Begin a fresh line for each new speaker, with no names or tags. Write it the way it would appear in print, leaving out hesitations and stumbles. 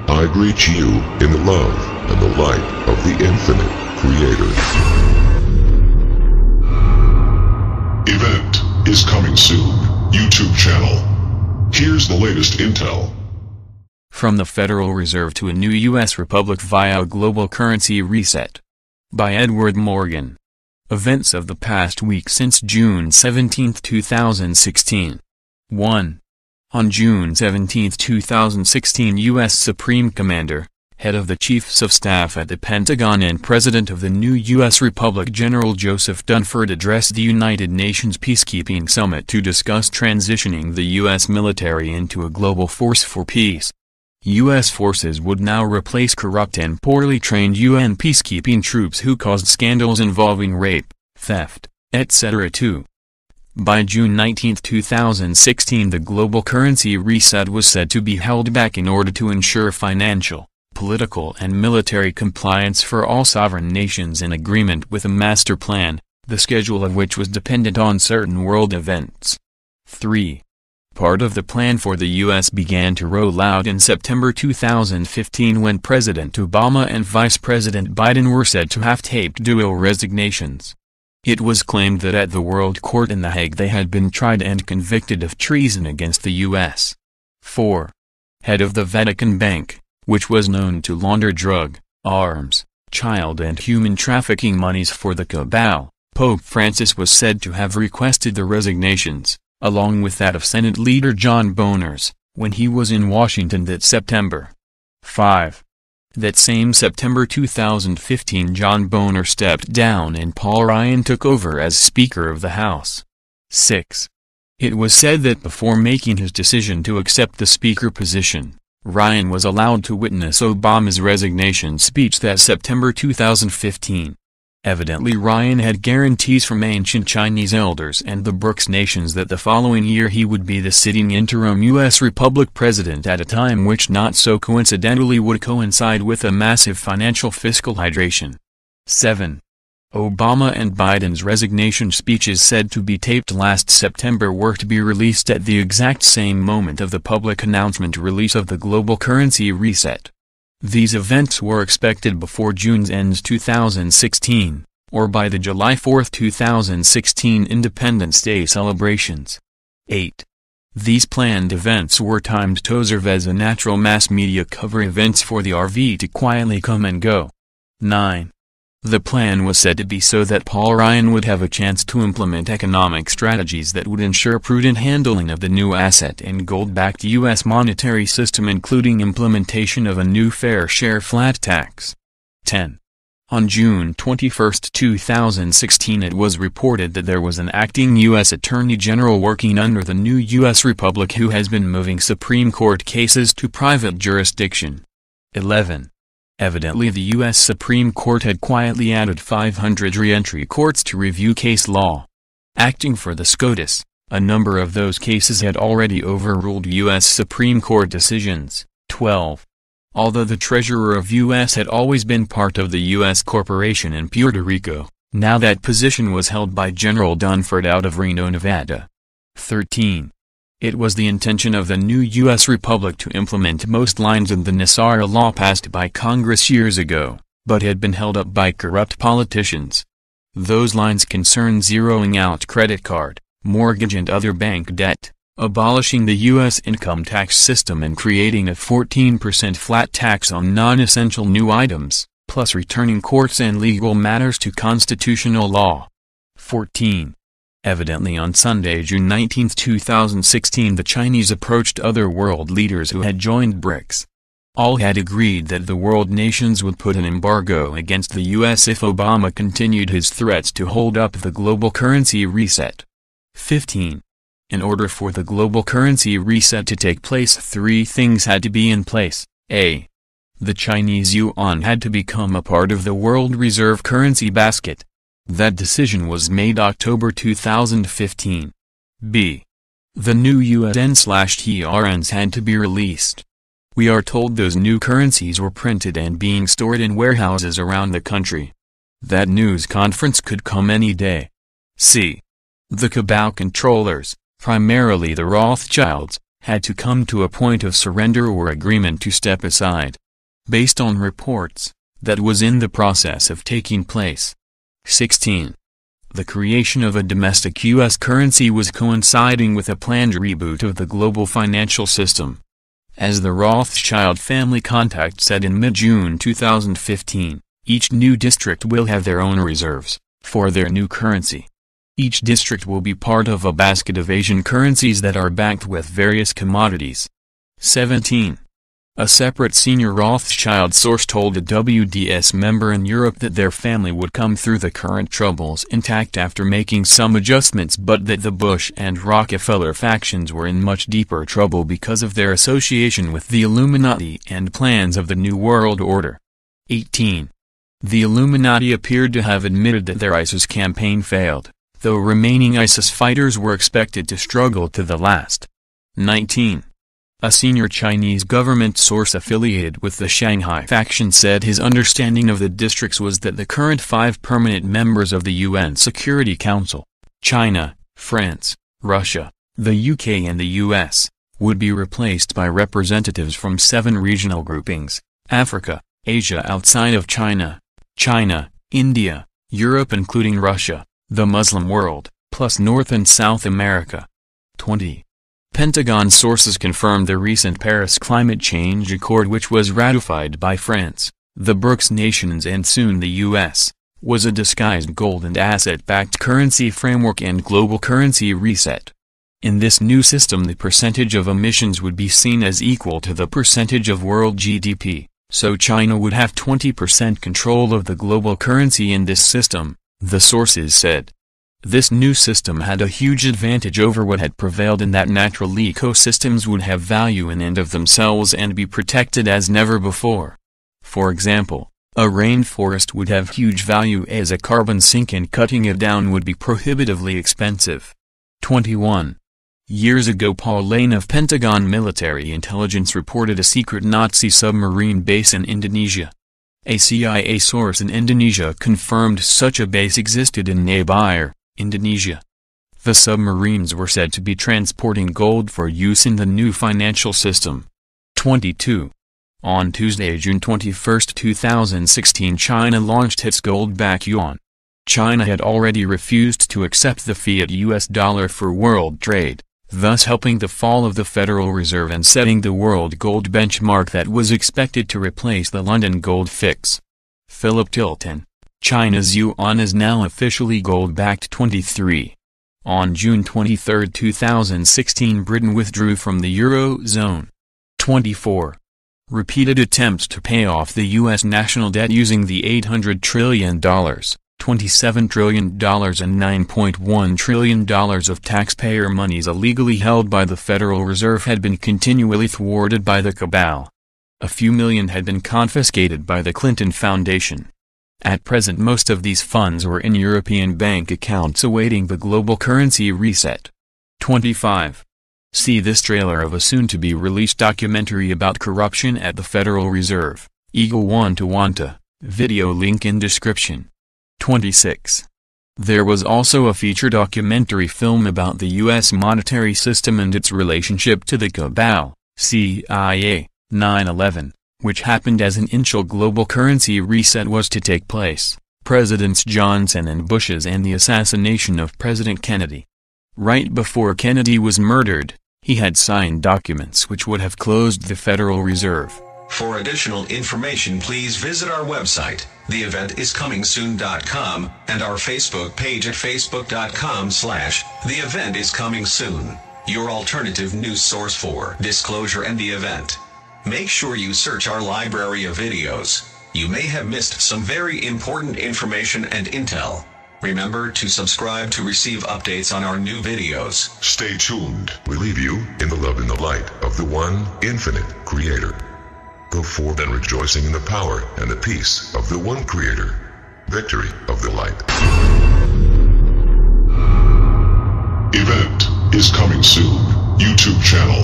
I greet you in the love and the light of the infinite Creator. Event is coming soon. YouTube channel. Here's the latest intel.
From the Federal Reserve to a new U.S. Republic via a global currency reset. By Edward Morgan. Events of the past week since June 17, 2016. 1. On June 17, 2016, U.S. Supreme Commander, head of the Chiefs of Staff at the Pentagon and President of the new U.S. Republic General Joseph Dunford addressed the United Nations Peacekeeping Summit to discuss transitioning the U.S. military into a global force for peace. U.S. forces would now replace corrupt and poorly trained UN peacekeeping troops who caused scandals involving rape, theft, etc. 2. By June 19, 2016, the global currency reset was said to be held back in order to ensure financial, political and military compliance for all sovereign nations in agreement with a master plan, the schedule of which was dependent on certain world events. 3. Part of the plan for the U.S. began to roll out in September 2015 when President Obama and Vice President Biden were said to have taped dual resignations. It was claimed that at the World Court in The Hague they had been tried and convicted of treason against the U.S. 4. Head of the Vatican Bank, which was known to launder drug, arms, child and human trafficking monies for the cabal, Pope Francis was said to have requested the resignations, along with that of Senate Leader John Boners, when he was in Washington that September. 5. That same September 2015 John Boehner stepped down and Paul Ryan took over as Speaker of the House. 6. It was said that before making his decision to accept the Speaker position, Ryan was allowed to witness Obama's resignation speech that September 2015. Evidently Ryan had guarantees from ancient Chinese elders and the BRICS nations that the following year he would be the sitting interim U.S. Republic president at a time which not so coincidentally would coincide with a massive financial fiscal hydration. 7. Obama and Biden's resignation speeches said to be taped last September were to be released at the exact same moment of the public announcement release of the global currency reset. These events were expected before June's ends 2016, or by the July 4, 2016 Independence Day celebrations. 8. These planned events were timed to serve as a natural mass media cover events for the RV to quietly come and go. 9. The plan was said to be so that Paul Ryan would have a chance to implement economic strategies that would ensure prudent handling of the new asset and gold-backed U.S. monetary system, including implementation of a new fair share flat tax. 10. On June 21, 2016 it was reported that there was an acting U.S. Attorney General working under the new U.S. Republic who has been moving Supreme Court cases to private jurisdiction. 11. Evidently the U.S. Supreme Court had quietly added 500 re-entry courts to review case law. Acting for the SCOTUS, a number of those cases had already overruled U.S. Supreme Court decisions. 12. Although the Treasurer of U.S. had always been part of the U.S. corporation in Puerto Rico, now that position was held by General Dunford out of Reno, Nevada. 13. It was the intention of the new U.S. Republic to implement most lines in the NISARA law passed by Congress years ago, but had been held up by corrupt politicians. Those lines concern zeroing out credit card, mortgage and other bank debt, abolishing the U.S. income tax system and creating a 14% flat tax on non-essential new items, plus returning courts and legal matters to constitutional law. 14. Evidently on Sunday, June 19, 2016 the Chinese approached other world leaders who had joined BRICS. All had agreed that the world nations would put an embargo against the U.S. if Obama continued his threats to hold up the global currency reset. 15. In order for the global currency reset to take place, three things had to be in place. A. The Chinese yuan had to become a part of the world reserve currency basket. That decision was made October 2015. B. The new USD/TRNs had to be released. We are told those new currencies were printed and being stored in warehouses around the country. That news conference could come any day. C. The cabal controllers, primarily the Rothschilds, had to come to a point of surrender or agreement to step aside. Based on reports, that was in the process of taking place. 16. The creation of a domestic U.S. currency was coinciding with a planned reboot of the global financial system. As the Rothschild family contact said in mid-June 2015, each new district will have their own reserves for their new currency. Each district will be part of a basket of Asian currencies that are backed with various commodities. 17. A separate senior Rothschild source told a WDS member in Europe that their family would come through the current troubles intact after making some adjustments, but that the Bush and Rockefeller factions were in much deeper trouble because of their association with the Illuminati and plans of the New World Order. 18. The Illuminati appeared to have admitted that their ISIS campaign failed, though remaining ISIS fighters were expected to struggle to the last. 19. A senior Chinese government source affiliated with the Shanghai faction said his understanding of the districts was that the current 5 permanent members of the UN Security Council, China, France, Russia, the UK and the US, would be replaced by representatives from 7 regional groupings: Africa, Asia outside of China, China, India, Europe including Russia, the Muslim world, plus North and South America. 20. Pentagon sources confirmed the recent Paris Climate Change Accord, which was ratified by France, the BRICS nations and soon the US, was a disguised gold and asset-backed currency framework and global currency reset. In this new system, the percentage of emissions would be seen as equal to the percentage of world GDP, so China would have 20% control of the global currency in this system, the sources said. This new system had a huge advantage over what had prevailed in that natural ecosystems would have value in and of themselves and be protected as never before. For example, a rainforest would have huge value as a carbon sink and cutting it down would be prohibitively expensive. 21. Years ago, Paul Lane of Pentagon Military Intelligence reported a secret Nazi submarine base in Indonesia. A CIA source in Indonesia confirmed such a base existed in Nabair, Indonesia. The submarines were said to be transporting gold for use in the new financial system. 22. On Tuesday, June 21, 2016, China launched its gold-backed yuan. China had already refused to accept the fiat US dollar for world trade, thus helping the fall of the Federal Reserve and setting the world gold benchmark that was expected to replace the London gold fix. Philip Tilton. China's yuan is now officially gold-backed. 23. On June 23, 2016, Britain withdrew from the Eurozone. 24. Repeated attempts to pay off the U.S. national debt using the $800 trillion, $27 trillion and $9.1 trillion of taxpayer monies illegally held by the Federal Reserve had been continually thwarted by the cabal. A few million had been confiscated by the Clinton Foundation. At present, most of these funds were in European bank accounts awaiting the global currency reset. 25. See this trailer of a soon-to-be-released documentary about corruption at the Federal Reserve, Eagle Wanta Wanta, video link in description. 26. There was also a feature documentary film about the U.S. monetary system and its relationship to the cabal, CIA, 9/11. Which happened as an initial global currency reset was to take place, Presidents Johnson and Bush's and the assassination of President Kennedy. Right before Kennedy was murdered, he had signed documents which would have closed the Federal Reserve.
For additional information, please visit our website, theeventiscomingsoon.com, and our Facebook page at facebook.com/theeventiscomingsoon, your alternative news source for disclosure and the event. Make sure you search our library of videos. You may have missed some very important information and intel. Remember to subscribe to receive updates on our new videos.
Stay tuned. We leave you in the love and the light of the one infinite Creator. Go forth and rejoicing in the power and the peace of the one Creator. Victory of the light. Event is coming soon. YouTube channel.